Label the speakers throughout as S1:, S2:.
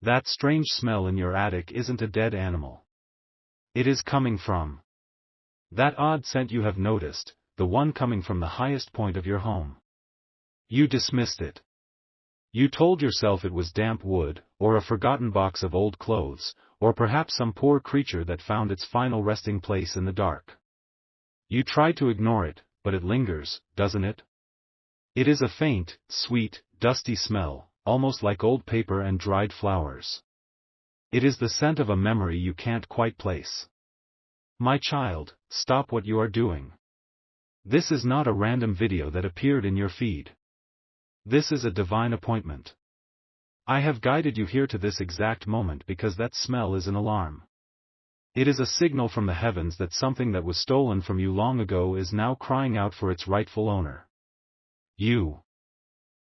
S1: That strange smell in your attic isn't a dead animal. It is coming from that odd scent you have noticed, the one coming from the highest point of your home. You dismissed it. You told yourself it was damp wood, or a forgotten box of old clothes, or perhaps some poor creature that found its final resting place in the dark. You tried to ignore it, but it lingers, doesn't it? It is a faint, sweet, dusty smell, almost like old paper and dried flowers. It is the scent of a memory you can't quite place. My child, stop what you are doing. This is not a random video that appeared in your feed. This is a divine appointment. I have guided you here to this exact moment because that smell is an alarm. It is a signal from the heavens that something that was stolen from you long ago is now crying out for its rightful owner. You.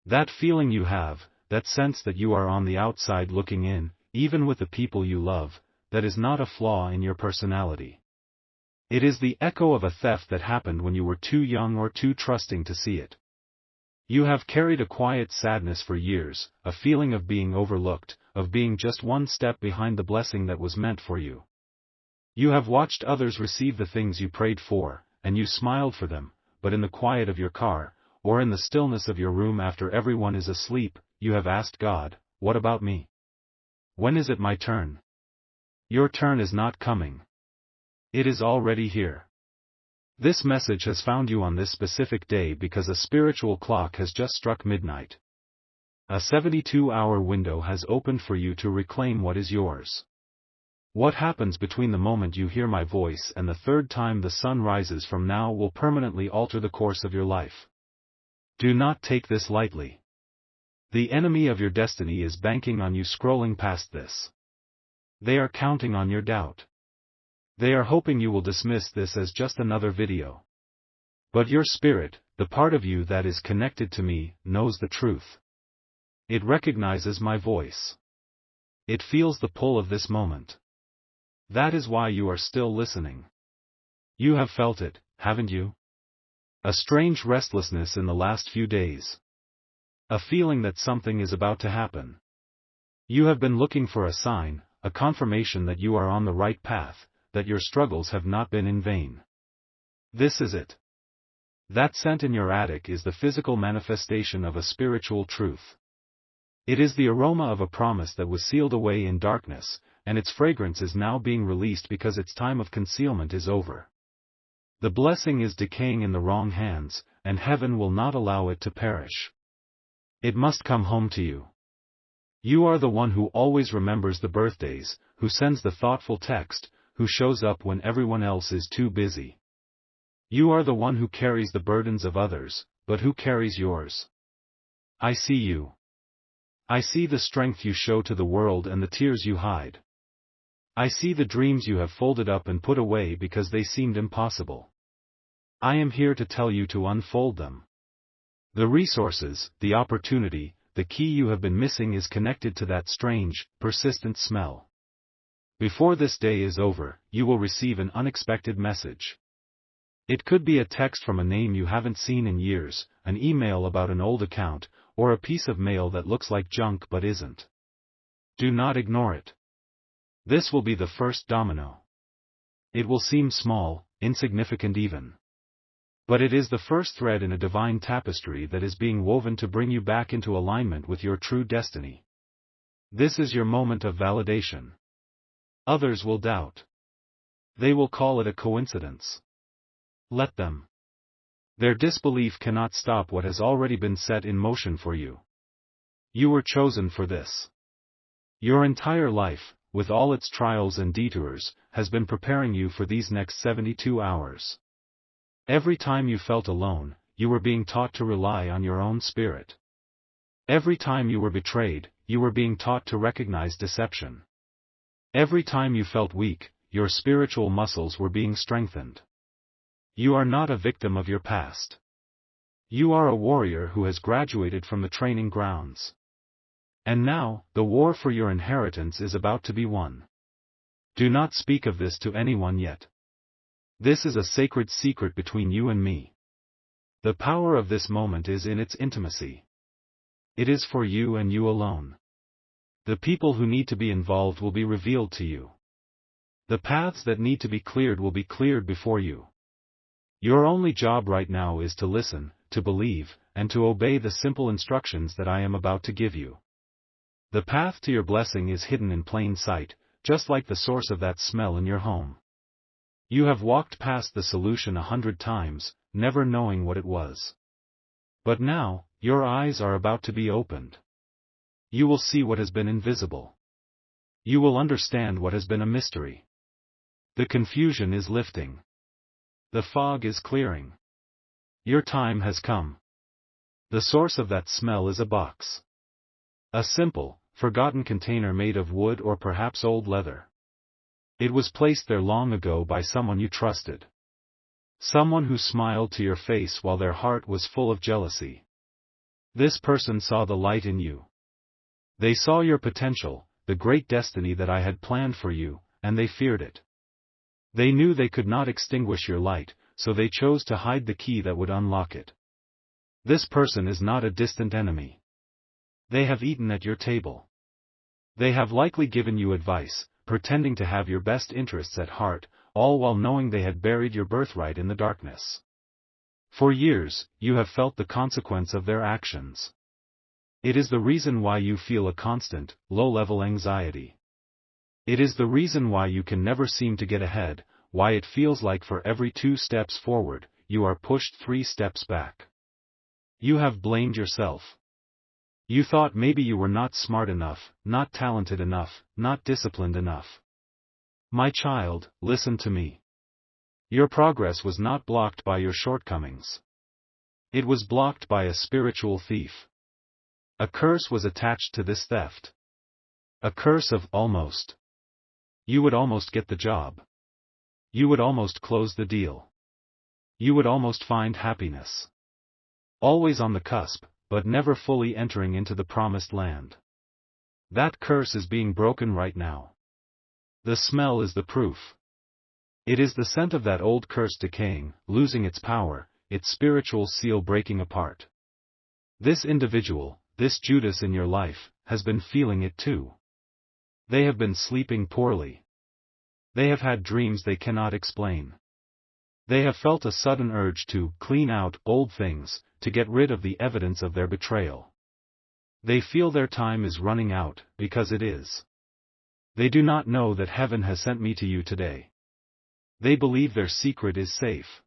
S1: That feeling you have, that sense that you are on the outside looking in, even with the people you love, that is not a flaw in your personality. It is the echo of a theft that happened when you were too young or too trusting to see it. You have carried a quiet sadness for years, a feeling of being overlooked, of being just one step behind the blessing that was meant for you. You have watched others receive the things you prayed for, and you smiled for them, but in the quiet of your car, or in the stillness of your room after everyone is asleep, you have asked God, "What about me? When is it my turn?" Your turn is not coming. It is already here. This message has found you on this specific day because a spiritual clock has just struck midnight. A 72-hour window has opened for you to reclaim what is yours. What happens between the moment you hear my voice and the third time the sun rises from now will permanently alter the course of your life. Do not take this lightly. The enemy of your destiny is banking on you scrolling past this. They are counting on your doubt. They are hoping you will dismiss this as just another video. But your spirit, the part of you that is connected to me, knows the truth. It recognizes my voice. It feels the pull of this moment. That is why you are still listening. You have felt it, haven't you? A strange restlessness in the last few days. A feeling that something is about to happen. You have been looking for a sign, a confirmation that you are on the right path, that your struggles have not been in vain. This is it. That scent in your attic is the physical manifestation of a spiritual truth. It is the aroma of a promise that was sealed away in darkness, and its fragrance is now being released because its time of concealment is over. The blessing is decaying in the wrong hands, and heaven will not allow it to perish. It must come home to you. You are the one who always remembers the birthdays, who sends the thoughtful text, who shows up when everyone else is too busy. You are the one who carries the burdens of others, but who carries yours. I see you. I see the strength you show to the world and the tears you hide. I see the dreams you have folded up and put away because they seemed impossible. I am here to tell you to unfold them. The resources, the opportunity, the key you have been missing is connected to that strange, persistent smell. Before this day is over, you will receive an unexpected message. It could be a text from a name you haven't seen in years, an email about an old account, or a piece of mail that looks like junk but isn't. Do not ignore it. This will be the first domino. It will seem small, insignificant even. But it is the first thread in a divine tapestry that is being woven to bring you back into alignment with your true destiny. This is your moment of validation. Others will doubt. They will call it a coincidence. Let them. Their disbelief cannot stop what has already been set in motion for you. You were chosen for this. Your entire life, with all its trials and detours, has been preparing you for these next 72 hours. Every time you felt alone, you were being taught to rely on your own spirit. Every time you were betrayed, you were being taught to recognize deception. Every time you felt weak, your spiritual muscles were being strengthened. You are not a victim of your past. You are a warrior who has graduated from the training grounds. And now, the war for your inheritance is about to be won. Do not speak of this to anyone yet. This is a sacred secret between you and me. The power of this moment is in its intimacy. It is for you and you alone. The people who need to be involved will be revealed to you. The paths that need to be cleared will be cleared before you. Your only job right now is to listen, to believe, and to obey the simple instructions that I am about to give you. The path to your blessing is hidden in plain sight, just like the source of that smell in your home. You have walked past the solution 100 times, never knowing what it was. But now, your eyes are about to be opened. You will see what has been invisible. You will understand what has been a mystery. The confusion is lifting. The fog is clearing. Your time has come. The source of that smell is a box. A simple, forgotten container made of wood or perhaps old leather. It was placed there long ago by someone you trusted. Someone who smiled to your face while their heart was full of jealousy. This person saw the light in you. They saw your potential, the great destiny that I had planned for you, and they feared it. They knew they could not extinguish your light, so they chose to hide the key that would unlock it. This person is not a distant enemy. They have eaten at your table. They have likely given you advice, pretending to have your best interests at heart, all while knowing they had buried your birthright in the darkness. For years, you have felt the consequence of their actions. It is the reason why you feel a constant, low-level anxiety. It is the reason why you can never seem to get ahead, why it feels like for every 2 steps forward, you are pushed 3 steps back. You have blamed yourself. You thought maybe you were not smart enough, not talented enough, not disciplined enough. My child, listen to me. Your progress was not blocked by your shortcomings. It was blocked by a spiritual thief. A curse was attached to this theft. A curse of almost. You would almost get the job. You would almost close the deal. You would almost find happiness. Always on the cusp, but never fully entering into the promised land. That curse is being broken right now. The smell is the proof. It is the scent of that old curse decaying, losing its power, its spiritual seal breaking apart. This individual, this Judas in your life, has been feeling it too. They have been sleeping poorly. They have had dreams they cannot explain. They have felt a sudden urge to clean out old things, to get rid of the evidence of their betrayal. They feel their time is running out, because it is. They do not know that heaven has sent me to you today. They believe their secret is safe.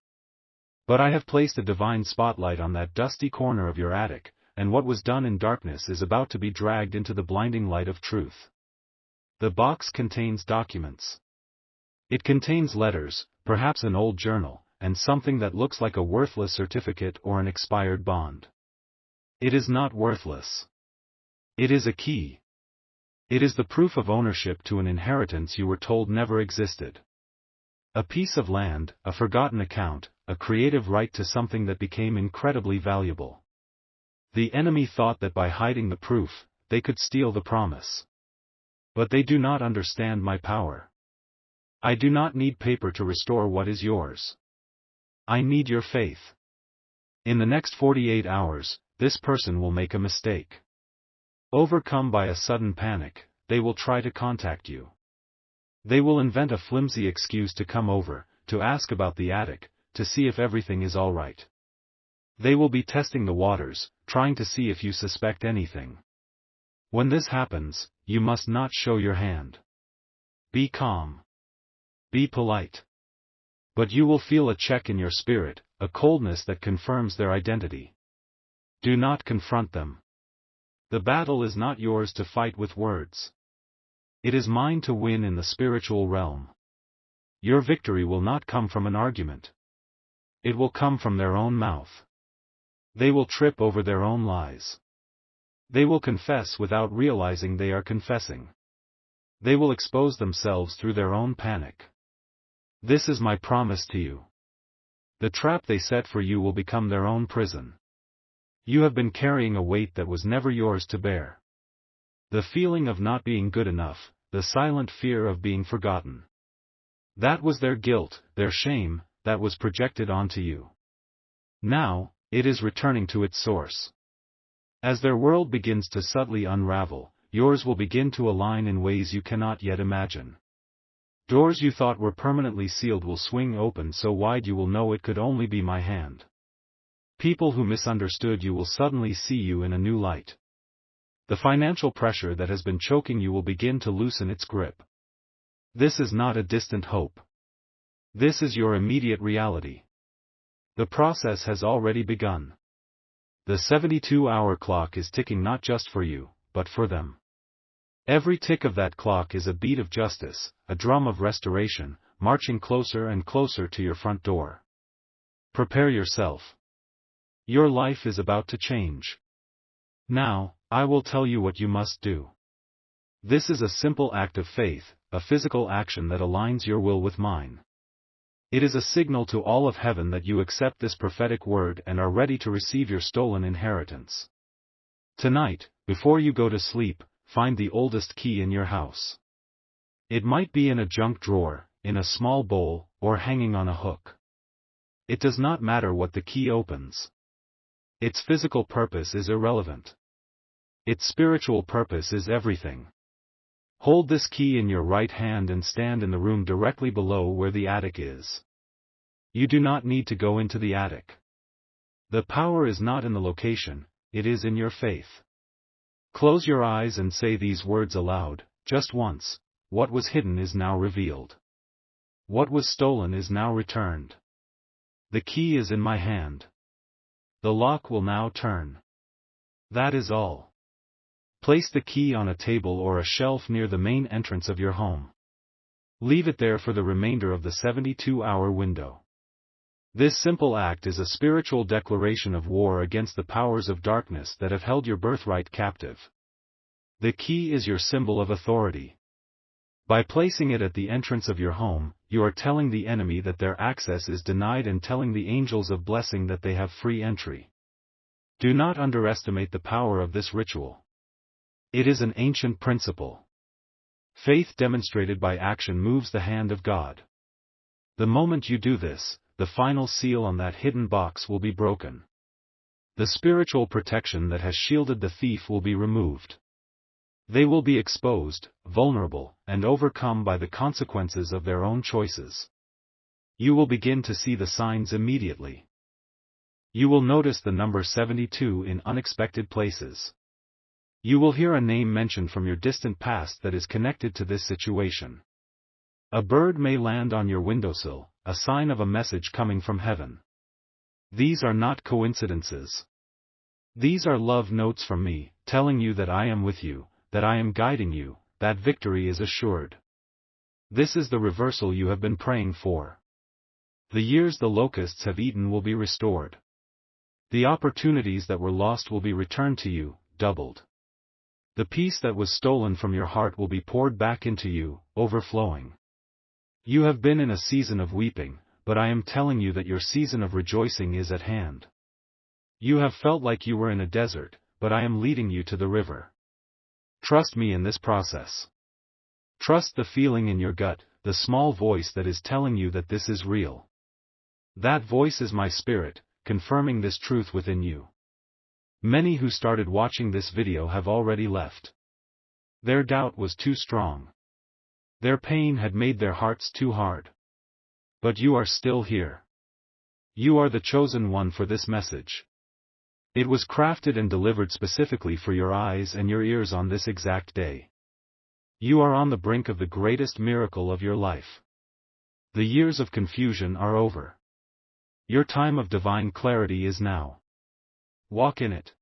S1: But I have placed a divine spotlight on that dusty corner of your attic, and what was done in darkness is about to be dragged into the blinding light of truth. The box contains documents. It contains letters, perhaps an old journal, and something that looks like a worthless certificate or an expired bond. It is not worthless. It is a key. It is the proof of ownership to an inheritance you were told never existed. A piece of land, a forgotten account, a creative right to something that became incredibly valuable. The enemy thought that by hiding the proof, they could steal the promise. But they do not understand my power. I do not need paper to restore what is yours. I need your faith. In the next 48 hours, this person will make a mistake. Overcome by a sudden panic, they will try to contact you. They will invent a flimsy excuse to come over, to ask about the attic, to see if everything is all right. They will be testing the waters, trying to see if you suspect anything. When this happens, you must not show your hand. Be calm. Be polite. But you will feel a check in your spirit, a coldness that confirms their identity. Do not confront them. The battle is not yours to fight with words. It is mine to win in the spiritual realm. Your victory will not come from an argument. It will come from their own mouth. They will trip over their own lies. They will confess without realizing they are confessing. They will expose themselves through their own panic. This is my promise to you. The trap they set for you will become their own prison. You have been carrying a weight that was never yours to bear. The feeling of not being good enough, the silent fear of being forgotten. That was their guilt, their shame, that was projected onto you. Now, it is returning to its source. As their world begins to subtly unravel, yours will begin to align in ways you cannot yet imagine. Doors you thought were permanently sealed will swing open so wide you will know it could only be my hand. People who misunderstood you will suddenly see you in a new light. The financial pressure that has been choking you will begin to loosen its grip. This is not a distant hope. This is your immediate reality. The process has already begun. The 72-hour clock is ticking not just for you, but for them. Every tick of that clock is a beat of justice, a drum of restoration, marching closer and closer to your front door. Prepare yourself. Your life is about to change. Now, I will tell you what you must do. This is a simple act of faith, a physical action that aligns your will with mine. It is a signal to all of heaven that you accept this prophetic word and are ready to receive your stolen inheritance. Tonight, before you go to sleep, find the oldest key in your house. It might be in a junk drawer, in a small bowl, or hanging on a hook. It does not matter what the key opens. Its physical purpose is irrelevant. Its spiritual purpose is everything. Hold this key in your right hand and stand in the room directly below where the attic is. You do not need to go into the attic. The power is not in the location, it is in your faith. Close your eyes and say these words aloud, just once. What was hidden is now revealed. What was stolen is now returned. The key is in my hand. The lock will now turn. That is all. Place the key on a table or a shelf near the main entrance of your home. Leave it there for the remainder of the 72-hour window. This simple act is a spiritual declaration of war against the powers of darkness that have held your birthright captive. The key is your symbol of authority. By placing it at the entrance of your home, you are telling the enemy that their access is denied and telling the angels of blessing that they have free entry. Do not underestimate the power of this ritual. It is an ancient principle. Faith demonstrated by action moves the hand of God. The moment you do this, the final seal on that hidden box will be broken. The spiritual protection that has shielded the thief will be removed. They will be exposed, vulnerable, and overcome by the consequences of their own choices. You will begin to see the signs immediately. You will notice the number 72 in unexpected places. You will hear a name mentioned from your distant past that is connected to this situation. A bird may land on your windowsill, a sign of a message coming from heaven. These are not coincidences. These are love notes from me, telling you that I am with you, that I am guiding you, that victory is assured. This is the reversal you have been praying for. The years the locusts have eaten will be restored. The opportunities that were lost will be returned to you, doubled. The peace that was stolen from your heart will be poured back into you, overflowing. You have been in a season of weeping, but I am telling you that your season of rejoicing is at hand. You have felt like you were in a desert, but I am leading you to the river. Trust me in this process. Trust the feeling in your gut, the small voice that is telling you that this is real. That voice is my spirit, confirming this truth within you. Many who started watching this video have already left. Their doubt was too strong. Their pain had made their hearts too hard. But you are still here. You are the chosen one for this message. It was crafted and delivered specifically for your eyes and your ears on this exact day. You are on the brink of the greatest miracle of your life. The years of confusion are over. Your time of divine clarity is now. Walk in it.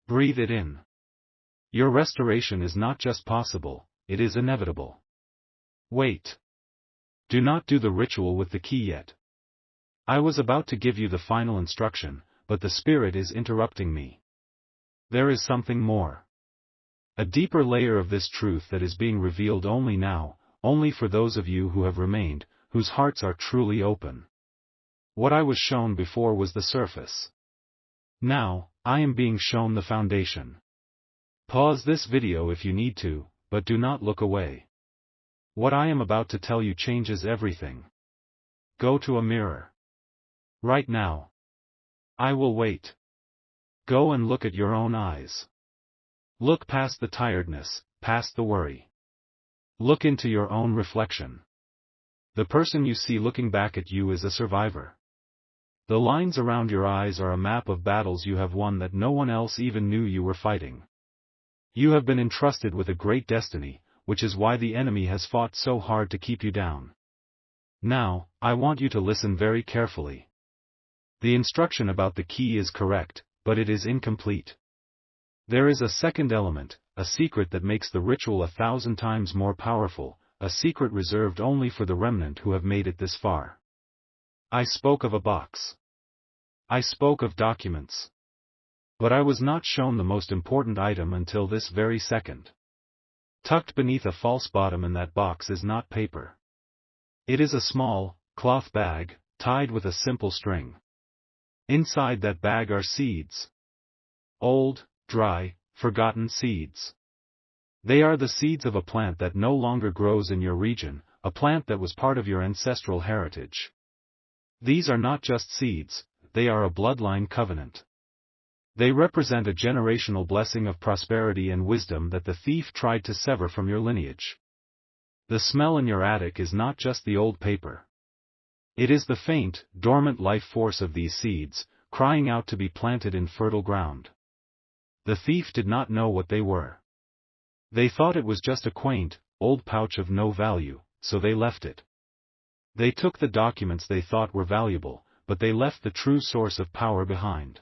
S1: Breathe it in. Your restoration is not just possible, it is inevitable. Wait. Do not do the ritual with the key yet. I was about to give you the final instruction, but the Spirit is interrupting me. There is something more. A deeper layer of this truth that is being revealed only now, only for those of you who have remained, whose hearts are truly open. What I was shown before was the surface. Now, I am being shown the foundation. Pause this video if you need to, but do not look away. What I am about to tell you changes everything. Go to a mirror. Right now. I will wait. Go and look at your own eyes. Look past the tiredness, past the worry. Look into your own reflection. The person you see looking back at you is a survivor. The lines around your eyes are a map of battles you have won that no one else even knew you were fighting. You have been entrusted with a great destiny, which is why the enemy has fought so hard to keep you down. Now, I want you to listen very carefully. The instruction about the key is correct, but it is incomplete. There is a second element, a secret that makes the ritual 1,000 times more powerful, a secret reserved only for the remnant who have made it this far. I spoke of a box. I spoke of documents. But I was not shown the most important item until this very second. Tucked beneath a false bottom in that box is not paper. It is a small, cloth bag, tied with a simple string. Inside that bag are seeds. Old, dry, forgotten seeds. They are the seeds of a plant that no longer grows in your region, a plant that was part of your ancestral heritage. These are not just seeds, they are a bloodline covenant. They represent a generational blessing of prosperity and wisdom that the thief tried to sever from your lineage. The smell in your attic is not just the old paper. It is the faint, dormant life force of these seeds, crying out to be planted in fertile ground. The thief did not know what they were. They thought it was just a quaint, old pouch of no value, so they left it. They took the documents they thought were valuable, but they left the true source of power behind.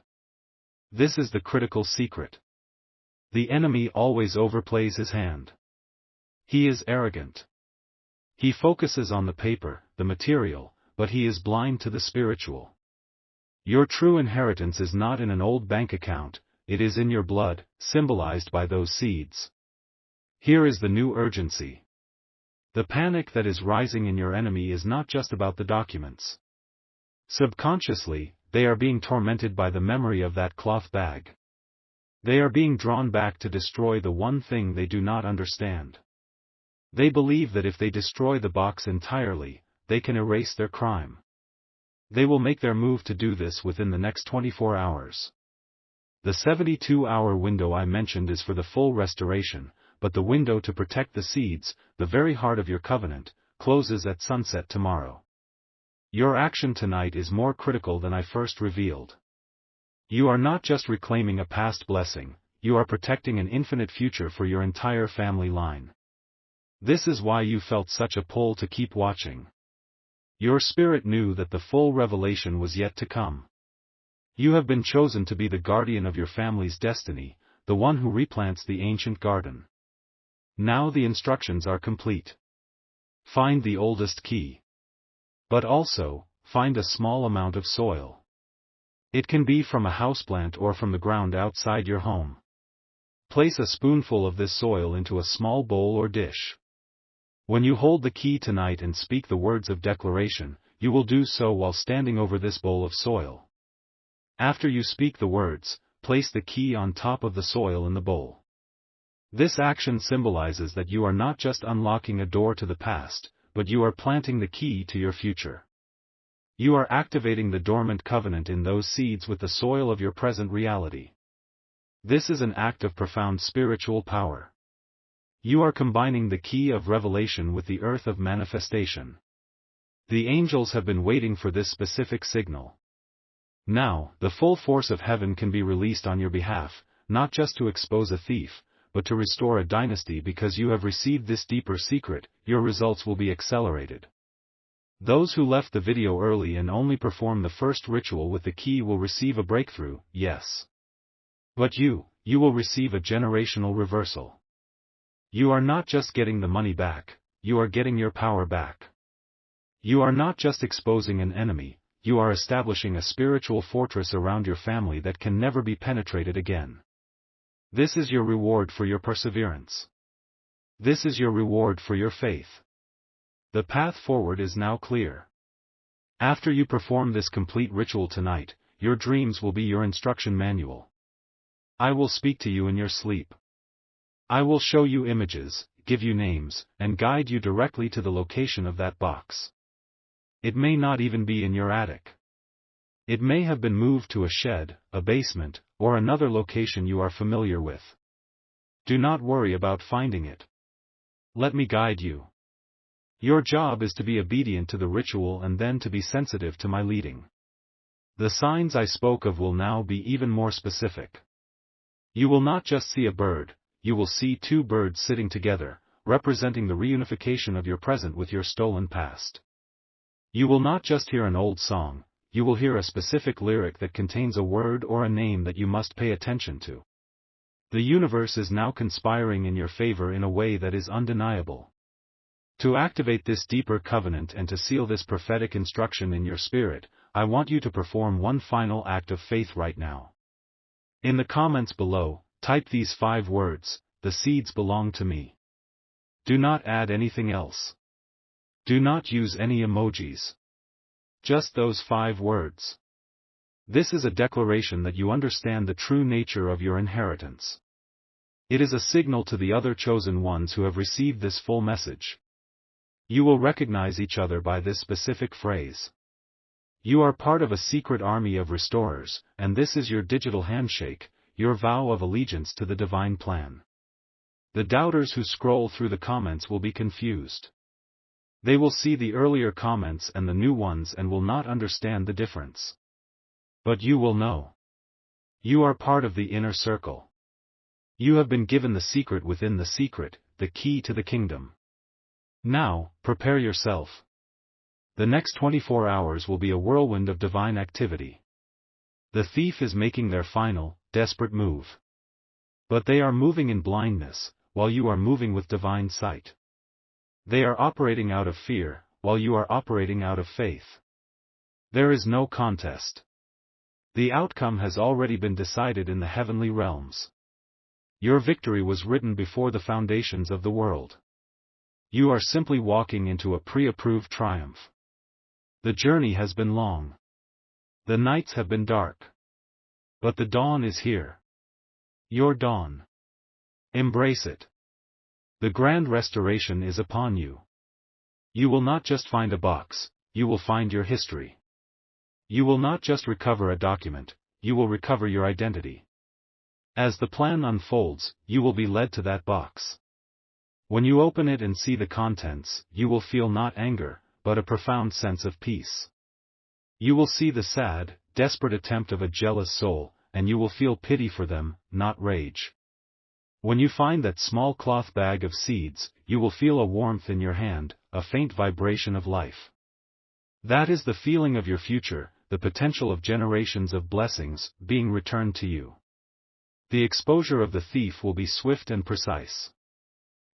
S1: This is the critical secret. The enemy always overplays his hand. He is arrogant. He focuses on the paper, the material, but he is blind to the spiritual. Your true inheritance is not in an old bank account, it is in your blood, symbolized by those seeds. Here is the new urgency. The panic that is rising in your enemy is not just about the documents. Subconsciously, they are being tormented by the memory of that cloth bag. They are being drawn back to destroy the one thing they do not understand. They believe that if they destroy the box entirely, they can erase their crime. They will make their move to do this within the next 24 hours. The 72-hour window I mentioned is for the full restoration, but the window to protect the seeds, the very heart of your covenant, closes at sunset tomorrow. Your action tonight is more critical than I first revealed. You are not just reclaiming a past blessing, you are protecting an infinite future for your entire family line. This is why you felt such a pull to keep watching. Your spirit knew that the full revelation was yet to come. You have been chosen to be the guardian of your family's destiny, the one who replants the ancient garden. Now the instructions are complete. Find the oldest key. But also, find a small amount of soil. It can be from a houseplant or from the ground outside your home. Place a spoonful of this soil into a small bowl or dish. When you hold the key tonight and speak the words of declaration, you will do so while standing over this bowl of soil. After you speak the words, place the key on top of the soil in the bowl. This action symbolizes that you are not just unlocking a door to the past, but you are planting the key to your future. You are activating the dormant covenant in those seeds with the soil of your present reality. This is an act of profound spiritual power. You are combining the key of revelation with the earth of manifestation. The angels have been waiting for this specific signal. Now, the full force of heaven can be released on your behalf, not just to expose a thief, but to restore a dynasty. Because you have received this deeper secret, your results will be accelerated. Those who left the video early and only perform the first ritual with the key will receive a breakthrough, yes. But you will receive a generational reversal. You are not just getting the money back, you are getting your power back. You are not just exposing an enemy, you are establishing a spiritual fortress around your family that can never be penetrated again. This is your reward for your perseverance. This is your reward for your faith. The path forward is now clear. After you perform this complete ritual tonight, your dreams will be your instruction manual. I will speak to you in your sleep. I will show you images, give you names, and guide you directly to the location of that box. It may not even be in your attic. It may have been moved to a shed, a basement, or another location you are familiar with. Do not worry about finding it. Let me guide you. Your job is to be obedient to the ritual and then to be sensitive to my leading. The signs I spoke of will now be even more specific. You will not just see a bird, you will see two birds sitting together, representing the reunification of your present with your stolen past. You will not just hear an old song, you will hear a specific lyric that contains a word or a name that you must pay attention to. The universe is now conspiring in your favor in a way that is undeniable. To activate this deeper covenant and to seal this prophetic instruction in your spirit, I want you to perform one final act of faith right now. In the comments below, type these 5 words, "The seeds belong to me." Do not add anything else. Do not use any emojis. Just those 5 words. This is a declaration that you understand the true nature of your inheritance. It is a signal to the other chosen ones who have received this full message. You will recognize each other by this specific phrase. You are part of a secret army of restorers, and this is your digital handshake, your vow of allegiance to the divine plan. The doubters who scroll through the comments will be confused. They will see the earlier comments and the new ones and will not understand the difference. But you will know. You are part of the inner circle. You have been given the secret within the secret, the key to the kingdom. Now, prepare yourself. The next 24 hours will be a whirlwind of divine activity. The thief is making their final, desperate move. But they are moving in blindness, while you are moving with divine sight. They are operating out of fear, while you are operating out of faith. There is no contest. The outcome has already been decided in the heavenly realms. Your victory was written before the foundations of the world. You are simply walking into a pre-approved triumph. The journey has been long. The nights have been dark. But the dawn is here. Your dawn. Embrace it. The grand restoration is upon you. You will not just find a box, you will find your history. You will not just recover a document, you will recover your identity. As the plan unfolds, you will be led to that box. When you open it and see the contents, you will feel not anger, but a profound sense of peace. You will see the sad, desperate attempt of a jealous soul, and you will feel pity for them, not rage. When you find that small cloth bag of seeds, you will feel a warmth in your hand, a faint vibration of life. That is the feeling of your future, the potential of generations of blessings, being returned to you. The exposure of the thief will be swift and precise.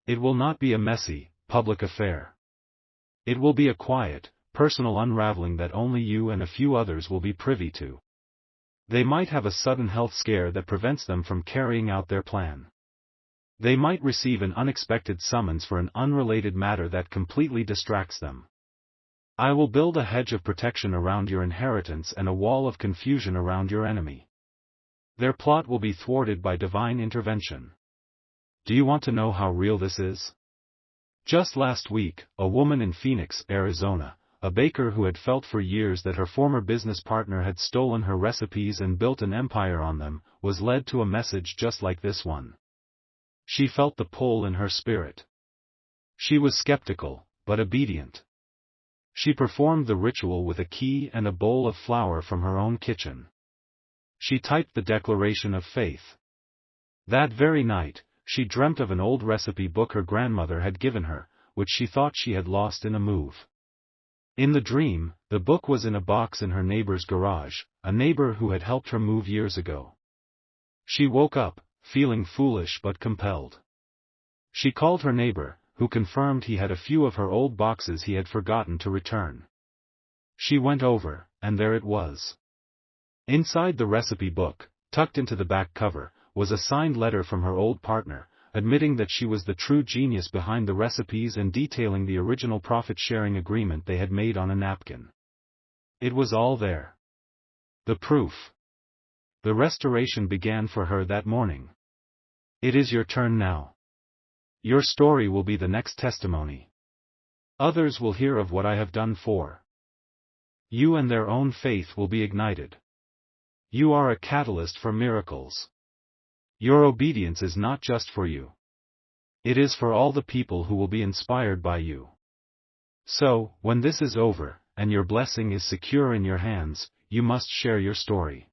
S1: It will not be a messy, public affair. It will be a quiet, personal unraveling that only you and a few others will be privy to. They might have a sudden health scare that prevents them from carrying out their plan. They might receive an unexpected summons for an unrelated matter that completely distracts them. I will build a hedge of protection around your inheritance and a wall of confusion around your enemy. Their plot will be thwarted by divine intervention. Do you want to know how real this is? Just last week, a woman in Phoenix, Arizona, a baker who had felt for years that her former business partner had stolen her recipes and built an empire on them, was led to a message just like this one. She felt the pull in her spirit. She was skeptical, but obedient. She performed the ritual with a key and a bowl of flour from her own kitchen. She typed the declaration of faith. That very night, she dreamt of an old recipe book her grandmother had given her, which she thought she had lost in a move. In the dream, the book was in a box in her neighbor's garage, a neighbor who had helped her move years ago. She woke up, feeling foolish but compelled. She called her neighbor, who confirmed he had a few of her old boxes he had forgotten to return. She went over, and there it was. Inside the recipe book, tucked into the back cover, was a signed letter from her old partner, admitting that she was the true genius behind the recipes and detailing the original profit-sharing agreement they had made on a napkin. It was all there. The proof. The restoration began for her that morning. It is your turn now. Your story will be the next testimony. Others will hear of what I have done for you, and their own faith will be ignited. You are a catalyst for miracles. Your obedience is not just for you. It is for all the people who will be inspired by you. So, when this is over, and your blessing is secure in your hands, you must share your story.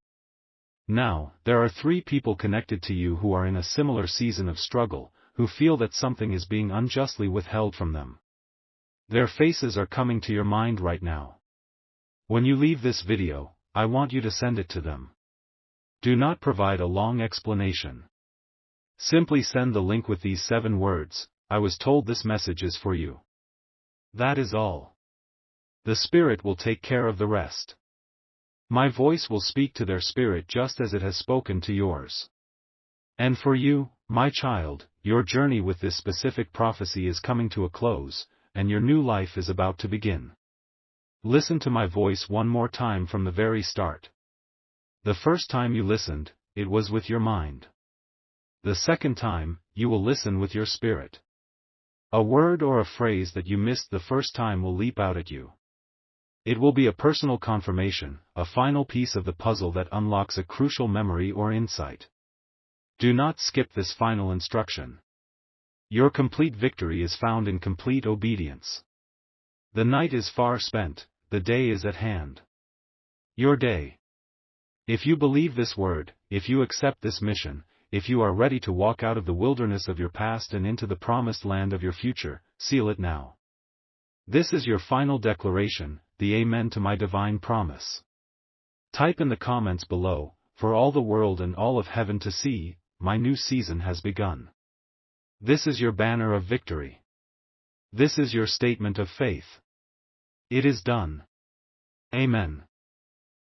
S1: Now, there are 3 people connected to you who are in a similar season of struggle, who feel that something is being unjustly withheld from them. Their faces are coming to your mind right now. When you leave this video, I want you to send it to them. Do not provide a long explanation. Simply send the link with these 7 words, "I was told this message is for you." That is all. The Spirit will take care of the rest. My voice will speak to their spirit just as it has spoken to yours. And for you, my child, your journey with this specific prophecy is coming to a close, and your new life is about to begin. Listen to my voice one more time from the very start. The first time you listened, it was with your mind. The second time, you will listen with your spirit. A word or a phrase that you missed the first time will leap out at you. It will be a personal confirmation, a final piece of the puzzle that unlocks a crucial memory or insight. Do not skip this final instruction. Your complete victory is found in complete obedience. The night is far spent, the day is at hand. Your day. If you believe this word, if you accept this mission, if you are ready to walk out of the wilderness of your past and into the promised land of your future, seal it now. This is your final declaration, the amen to my divine promise. Type in the comments below, "For all the world and all of heaven to see, my new season has begun." This is your banner of victory. This is your statement of faith. It is done. Amen.